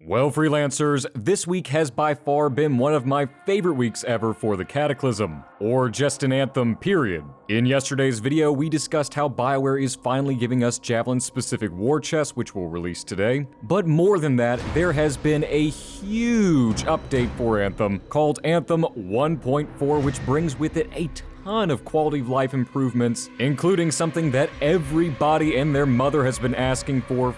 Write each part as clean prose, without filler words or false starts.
Well, freelancers, this week has by far been one of my favorite weeks ever for the Cataclysm, or just an Anthem, period. In yesterday's video, we discussed how BioWare is finally giving us Javelin-specific war chests, which we'll release today. But more than that, there has been a huge update for Anthem called Anthem 1.4, which brings with it a ton of quality of life improvements, including something that everybody and their mother has been asking for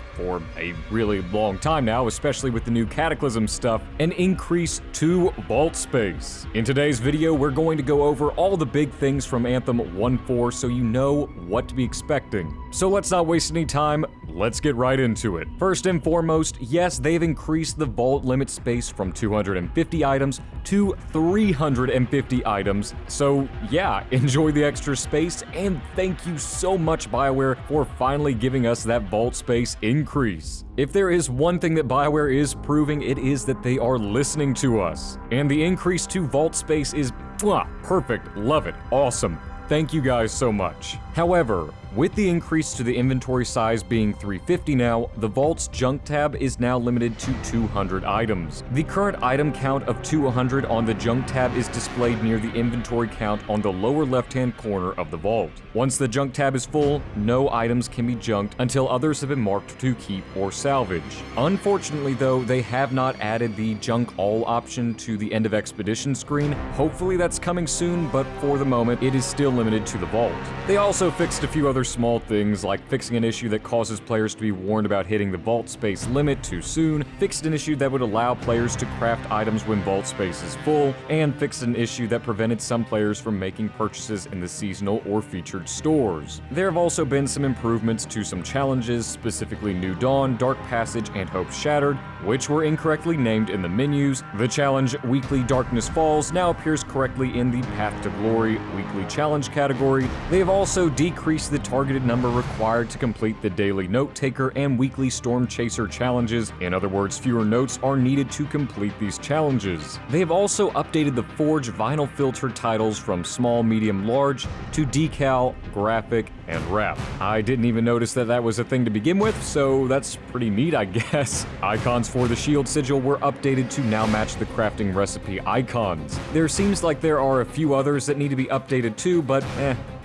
a really long time now, especially with the new Cataclysm stuff, an increase to vault space. In today's video, we're going to go over all the big things from Anthem 1.4 so you know what to be expecting. So let's not waste any time, let's get right into it. First and foremost, yes, they've increased the vault limit space from 250 items to 350 items, so yeah, enjoy the extra space, and thank you so much, BioWare, for finally giving us that vault space increase. If there is one thing that BioWare is proving, it is that they are listening to us. And the increase to vault space is perfect, love it, awesome. Thank you guys so much. However, with the increase to the inventory size being 350 now, the Vault's junk tab is now limited to 200 items. The current item count of 200 on the junk tab is displayed near the inventory count on the lower left-hand corner of the Vault. Once the junk tab is full, no items can be junked until others have been marked to keep or salvage. Unfortunately though, they have not added the junk all option to the end of expedition screen. Hopefully that's coming soon, but for the moment, it is still limited to the Vault. They also fixed a few other small things, like fixing an issue that causes players to be warned about hitting the vault space limit too soon, fixed an issue that would allow players to craft items when vault space is full, and fixed an issue that prevented some players from making purchases in the seasonal or featured stores. There have also been some improvements to some challenges, specifically New Dawn, Dark Passage, and Hope Shattered, which were incorrectly named in the menus. The challenge Weekly Darkness Falls now appears correctly in the Path to Glory Weekly Challenge category. They have also decreased the targeted number required to complete the Daily Note Taker and Weekly Storm Chaser challenges. In other words, fewer notes are needed to complete these challenges. They have also updated the Forge vinyl filter titles from small, medium, large to decal, graphic, and wrap. I didn't even notice that that was a thing to begin with, so that's pretty neat, I guess. Icons for the shield sigil were updated to now match the crafting recipe icons. There seems like there are a few others that need to be updated too, but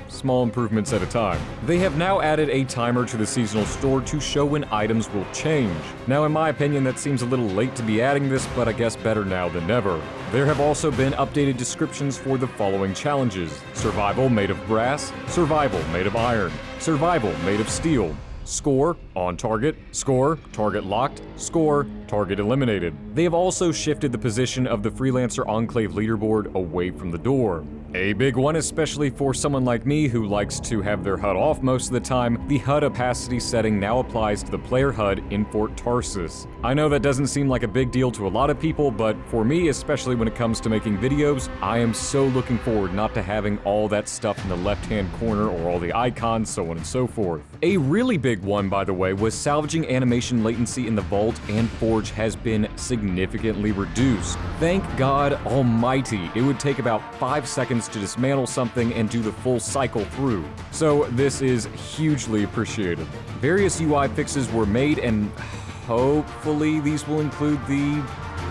small improvements at a time. They have now added a timer to the seasonal store to show when items will change. Now, in my opinion, that seems a little late to be adding this, but I guess better now than never. There have also been updated descriptions for the following challenges: Survival made of brass, Survival made of iron, Survival made of steel, Score, on target, Score, target locked, Score, target eliminated. They have also shifted the position of the Freelancer Enclave leaderboard away from the door. A big one, especially for someone like me who likes to have their HUD off most of the time, the HUD opacity setting now applies to the player HUD in Fort Tarsus. I know that doesn't seem like a big deal to a lot of people, but for me, especially when it comes to making videos, I am so looking forward not to having all that stuff in the left-hand corner or all the icons, so on and so forth. A really big one, by the way, was salvaging animation latency in the Vault and Forge has been significantly reduced. Thank God almighty, it would take about 5 seconds to dismantle something and do the full cycle through. So this is hugely appreciated. Various UI fixes were made, and hopefully these will include the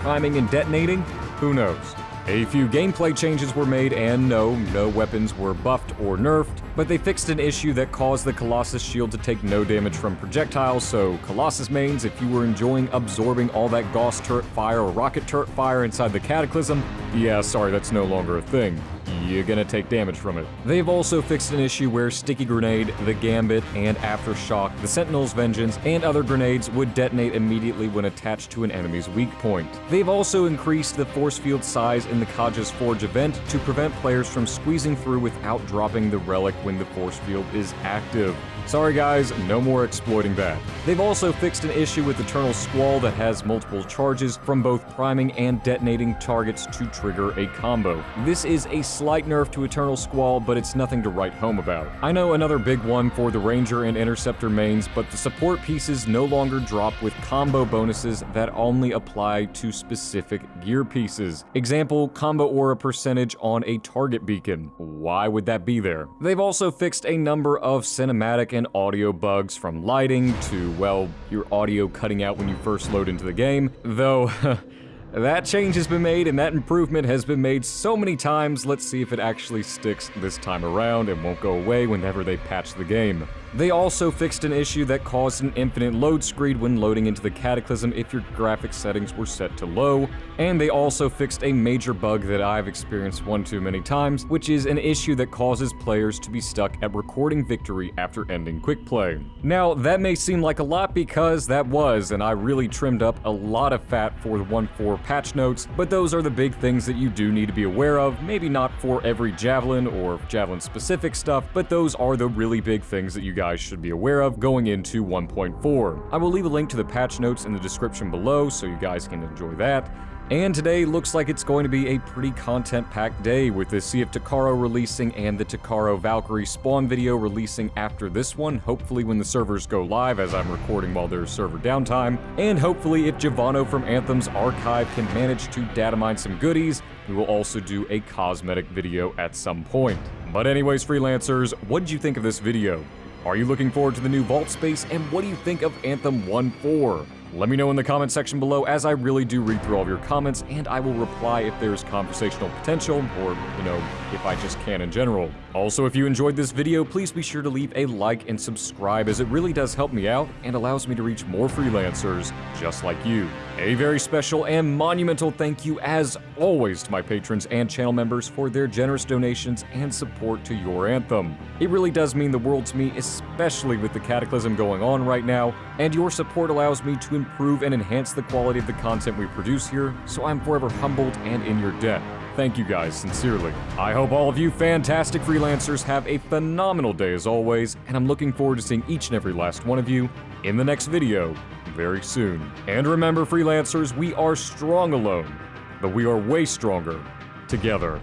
priming and detonating? Who knows? A few gameplay changes were made, and no weapons were buffed or nerfed, but they fixed an issue that caused the Colossus shield to take no damage from projectiles, so Colossus mains, if you were enjoying absorbing all that Gauss turret fire or rocket turret fire inside the Cataclysm, yeah, sorry, that's no longer a thing. You're gonna take damage from it. They've also fixed an issue where Sticky Grenade, the Gambit, and Aftershock, the Sentinel's Vengeance, and other grenades would detonate immediately when attached to an enemy's weak point. They've also increased the force field size in the Kaja's Forge event to prevent players from squeezing through without dropping the relic when the force field is active. Sorry guys, no more exploiting that. They've also fixed an issue with Eternal Squall that has multiple charges from both priming and detonating targets to trigger a combo. This is a slight slight nerf to Eternal Squall, but it's nothing to write home about. I know another big one for the Ranger and Interceptor mains, but the support pieces no longer drop with combo bonuses that only apply to specific gear pieces. Example, combo aura percentage on a target beacon. Why would that be there? They've also fixed a number of cinematic and audio bugs, from lighting to, well, your audio cutting out when you first load into the game, though that change has been made and that improvement has been made so many times. Let's see if it actually sticks this time around and won't go away whenever they patch the game. They also fixed an issue that caused an infinite load screen when loading into the Cataclysm if your graphics settings were set to low, and they also fixed a major bug that I've experienced one too many times, which is an issue that causes players to be stuck at recording victory after ending quick play. Now, that may seem like a lot because that was, and I really trimmed up a lot of fat for the 1.4 patch notes, but those are the big things that you do need to be aware of, maybe not for every Javelin or Javelin-specific stuff, but those are the really big things that you guys should be aware of going into 1.4. I will leave a link to the patch notes in the description below so you guys can enjoy that. And today looks like it's going to be a pretty content-packed day, with the Sea of Takaro releasing and the Takaro Valkyrie spawn video releasing after this one, hopefully when the servers go live, as I'm recording while there's server downtime. And hopefully if Giovanno from Anthem's archive can manage to data mine some goodies, we will also do a cosmetic video at some point. But anyways, freelancers, what did you think of this video? Are you looking forward to the new vault space, and what do you think of Anthem 1.4? Let me know in the comment section below, as I really do read through all of your comments, and I will reply if there's conversational potential, or, you know, if I just can in general. Also, if you enjoyed this video, please be sure to leave a like and subscribe, as it really does help me out and allows me to reach more freelancers just like you. A very special and monumental thank you, as always, to my patrons and channel members for their generous donations and support to your Anthem. It really does mean the world to me, especially with the Cataclysm going on right now, and your support allows me to improve and enhance the quality of the content we produce here, so I'm forever humbled and in your debt. Thank you guys, sincerely. I hope all of you fantastic freelancers have a phenomenal day as always, and I'm looking forward to seeing each and every last one of you in the next video very soon. And remember, freelancers, we are strong alone, but we are way stronger together.